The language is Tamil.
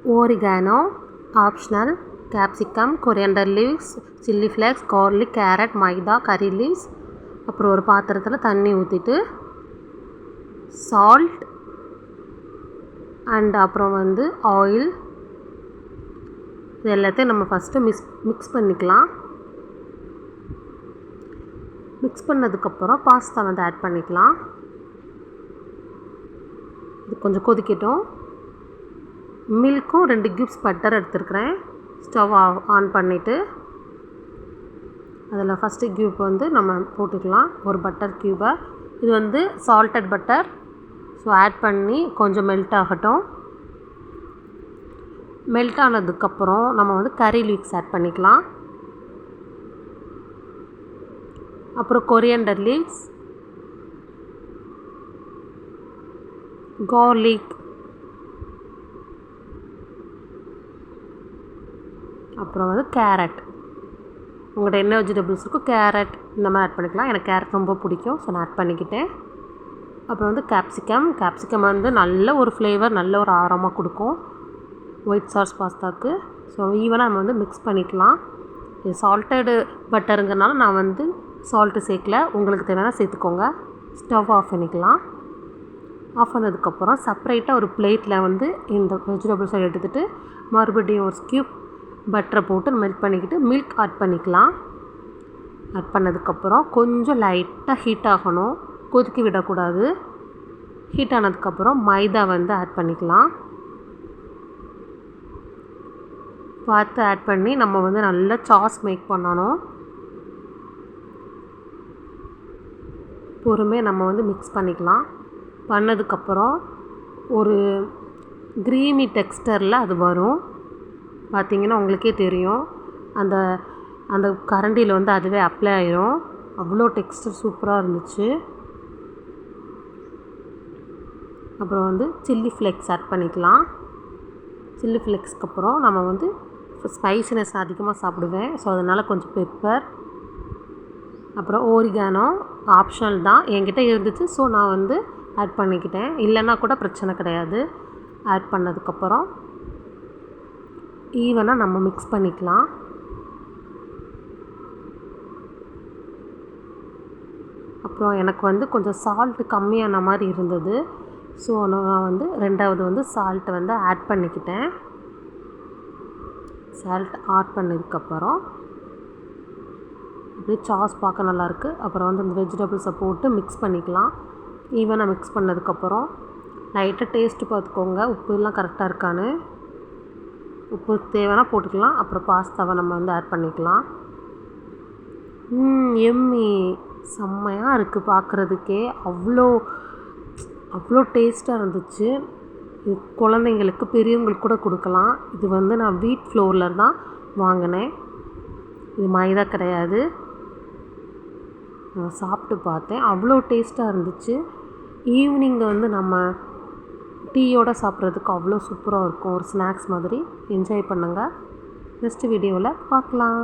oregano optional, capsicum, coriander leaves, chili flakes, garlic, carrot, மைதா, curry leaves. அப்புறம் ஒரு பாத்திரத்தில் தண்ணி ஊற்றிட்டு சால்ட் அண்ட் அப்புறம் ஆயில், இது எல்லாத்தையும் நம்ம ஃபஸ்ட்டு மிக்ஸ் பண்ணிக்கலாம். மிக்ஸ் பண்ணதுக்கப்புறம் பாஸ்தா ஆட் பண்ணிக்கலாம். இது கொஞ்சம் கொதிக்கட்டும். மில்க்கும் 2 கியூப்ஸ் பட்டர் எடுத்துருக்கிறேன். ஸ்டவ் ஆன் பண்ணிவிட்டு அதில் ஃபஸ்ட்டு கியூப் நம்ம போட்டுக்கலாம், ஒரு பட்டர் க்யூபை. இது சால்டட் பட்டர். ஸோ ஆட் பண்ணி கொஞ்சம் மெல்ட் ஆகட்டும். மெல்ட் ஆனதுக்கப்புறம் நம்ம கறி லீவ்ஸ் ஆட் பண்ணிக்கலாம். அப்புறம் கொரியண்டர் லீவ்ஸ், garlic, அப்புறம் கேரட். உங்கள்கிட்ட என்ன வெஜிடபிள்ஸ் இருக்கோ கேரட் இந்த மாதிரி ஆட் பண்ணிக்கலாம். எனக்கு கேரட் ரொம்ப பிடிக்கும், ஸோ நான் ஆட் பண்ணிக்கிட்டேன். அப்புறம் கேப்சிகம் நல்ல ஒரு ஃப்ளேவர், நல்ல ஒரு ஆரமாக கொடுக்கும் ஒயிட் சாஸ் பாஸ்தாவுக்கு. ஸோ ஈவனாக நம்ம மிக்ஸ் பண்ணிக்கலாம். இது சால்ட்டடு பட்டருங்கிறனால நான் சால்ட்டு சேர்க்கல, உங்களுக்கு தேவையான சேர்த்துக்கோங்க. ஸ்டவ் ஆஃப் பண்ணிக்கலாம். ஆஃப் பண்ணதுக்கப்புறம் செப்பரேட்டாக ஒரு பிளேட்டில் இந்த வெஜிடபிள்ஸை எடுத்துகிட்டு மறுபடியும் ஒரு ஸ்கியூப் பட்டரை போட்டு மெல்ட் பண்ணிக்கிட்டு மில்க் ஆட் பண்ணிக்கலாம். ஆட் பண்ணதுக்கப்புறம் கொஞ்சம் லைட்டாக ஹீட் ஆகணும், கொதிக்க விடக்கூடாது. ஹீட் ஆனதுக்கப்புறம் மைதா ஆட் பண்ணிக்கலாம். பார்த்து ஆட் பண்ணி நம்ம நல்லா சாஸ் மேக் பண்ணணும். பொறுமையாக நம்ம மிக்ஸ் பண்ணிக்கலாம். பண்ணதுக்கப்புறம் ஒரு க்ரீமி டெக்ஸ்டரில் அது வரும். பார்த்திங்கன்னா உங்களுக்கே தெரியும், அந்த அந்த கரண்டியில் அதுவே அப்ளை ஆயிரும். அவ்வளோ டெக்ஸ்டர் சூப்பராக இருந்துச்சு. அப்புறம் சில்லி ஃப்ளேக்ஸ் ஆட் பண்ணிக்கலாம். சில்லி ஃப்ளேக்ஸ்க்கு அப்புறம் நம்ம ஸ்பைசினஸ் அதிகமாக சாப்பிடுவேன், ஸோ அதனால் கொஞ்சம் பெப்பர். அப்புறம் ஓரிகானோ ஆப்ஷனல் தான், என்கிட்ட இருந்துச்சு, ஸோ நான் ஆட் பண்ணிக்கிட்டேன். இல்லைன்னா கூட பிரச்சனை கிடையாது. ஆட் பண்ணதுக்கப்புறம் ஈவனாக நம்ம மிக்ஸ் பண்ணிக்கலாம். அப்புறம் எனக்கு கொஞ்சம் சால்ட்டு கம்மியான மாதிரி இருந்தது, ஸோ நான் ரெண்டாவது சால்ட்டை ஆட் பண்ணிக்கிட்டேன். சால்ட் ஆட் பண்ணதுக்கப்புறம் அப்படியே சாஸ் பார்க்க நல்லாயிருக்கு. அப்புறம் இந்த வெஜிடபிள்ஸை போட்டு மிக்ஸ் பண்ணிக்கலாம். ஈவனாக மிக்ஸ் பண்ணதுக்கப்புறம் லைட்டாக டேஸ்ட்டு பார்த்துக்கோங்க, உப்பு எல்லாம் கரெக்டாக இருக்கான்னு. உப்பு தேவைன்னா போட்டுக்கலாம். அப்புறம் பாஸ்தாவை நம்ம ஆட் பண்ணிக்கலாம். எம்மி, செம்மையாக இருக்குது பார்க்குறதுக்கே. அவ்வளோ அவ்வளோ டேஸ்ட்டாக இருந்துச்சு. இது குழந்தைங்களுக்கு பெரியவங்களுக்கு கூட கொடுக்கலாம். இது நான் வீட் ஃப்ளோரில் தான் வாங்கினேன், இது மைதா கிடையாது. நான் சாப்பிட்டு பார்த்தேன், அவ்வளோ டேஸ்ட்டாக இருந்துச்சு. ஈவினிங் நம்ம டீயோடு சாப்பிட்றதுக்கு அவ்வளோ சூப்பராக இருக்கும். ஒரு ஸ்நாக்ஸ் மாதிரி என்ஜாய் பண்ணுங்கள். நெக்ஸ்ட் வீடியோவில் பார்க்கலாம்.